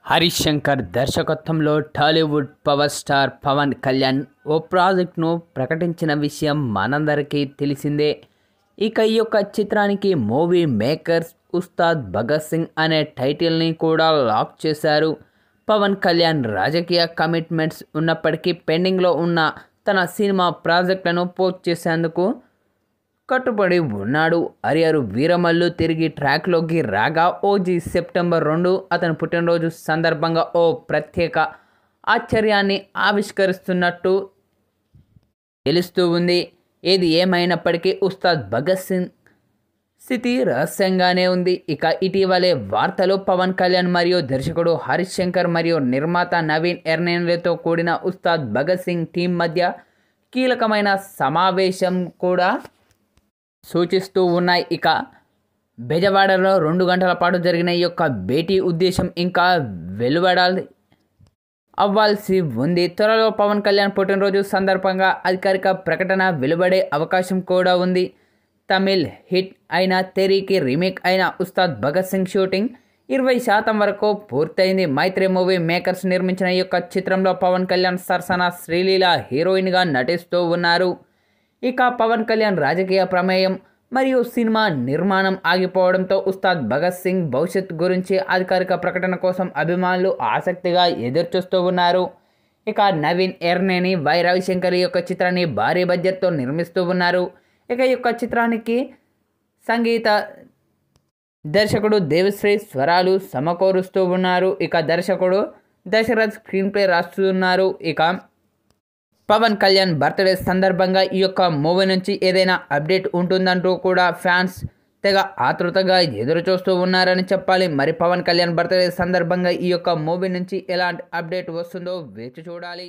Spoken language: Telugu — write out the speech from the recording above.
హరీష్ శంకర్ దర్శకత్వంలో టాలీవుడ్ పవర్ స్టార్ పవన్ కళ్యాణ్ ఓ ప్రాజెక్ట్ను ప్రకటించిన విషయం మనందరికీ తెలిసిందే. ఇక ఈ యొక్క చిత్రానికి మూవీ మేకర్స్ ఉస్తాద్ భగత్ సింగ్ అనే టైటిల్ని కూడా లాక్ చేశారు. పవన్ కళ్యాణ్ రాజకీయ కమిట్మెంట్స్ ఉన్నప్పటికీ పెండింగ్లో ఉన్న తన సినిమా ప్రాజెక్టులను పూర్తి చేసేందుకు కట్టుబడి ఉన్నాడు. హరిహర వీరమల్లు తిరిగి ట్రాక్లోకి రాగా ఓజీ సెప్టెంబర్ 2 అతని పుట్టినరోజు సందర్భంగా ఓ ప్రత్యేక ఆశ్చర్యాన్ని ఆవిష్కరిస్తున్నట్టు తెలుస్తూ ఉంది. ఏది ఏమైనప్పటికీ ఉస్తాద్ భగత్ సింగ్ స్థితి రహస్యంగానే ఉంది. ఇక ఇటీవలే వార్తలు పవన్ కళ్యాణ్ మరియు దర్శకుడు హరీష్ శంకర్ మరియు నిర్మాత నవీన్ ఎర్నేన్లతో కూడిన ఉస్తాద్ భగత్ సింగ్ టీం మధ్య కీలకమైన సమావేశం కూడా సూచిస్తూ ఉన్నాయి. ఇక బెజవాడలో 2 గంటల పాటు జరిగిన ఈ యొక్క భేటీ ఉద్దేశం ఇంకా వెలువడాలి అవ్వాల్సి ఉంది. త్వరలో పవన్ కళ్యాణ్ పుట్టినరోజు సందర్భంగా అధికారిక ప్రకటన వెలువడే అవకాశం కూడా ఉంది. తమిళ్ హిట్ అయిన తెరీకి రీమేక్ అయిన ఉస్తాద్ భగత్ సింగ్ షూటింగ్ 20% వరకు పూర్తయింది. మైత్రి మూవీ మేకర్స్ నిర్మించిన ఈ యొక్క చిత్రంలో పవన్ కళ్యాణ్ సరసన శ్రీలీల హీరోయిన్గా నటిస్తూ ఉన్నారు. ఇక పవన్ కళ్యాణ్ రాజకీయ ప్రమేయం మరియు సినిమా నిర్మాణం ఆగిపోవడంతో ఉస్తాద్ భగత్ సింగ్ భవిష్యత్ గురించి అధికారిక ప్రకటన కోసం అభిమానులు ఆసక్తిగా ఎదురుచూస్తూ ఉన్నారు. ఇక నవీన్ ఎర్నేని వై రవిశంకర్ యొక్క చిత్రాన్ని భారీ బడ్జెట్తో నిర్మిస్తూ ఉన్నారు. ఇక ఈ యొక్క చిత్రానికి సంగీత దర్శకుడు దేవిశ్రీ స్వరాలు సమకూరుస్తూ ఉన్నారు. ఇక దర్శకుడు దశరథ్ స్క్రీన్ ప్లే రాస్తున్నారు. ఇక పవన్ కళ్యాణ్ బర్త్డే సందర్భంగా ఈ యొక్క మూవీ నుంచి ఏదైనా అప్డేట్ ఉంటుందంటూ కూడా ఫ్యాన్స్ తెగ ఆతృతగా ఎదురు చూస్తూ ఉన్నారని చెప్పాలి. మరి పవన్ కళ్యాణ్ బర్త్డే సందర్భంగా ఈ యొక్క మూవీ నుంచి ఎలాంటి అప్డేట్ వస్తుందో వేచి చూడాలి.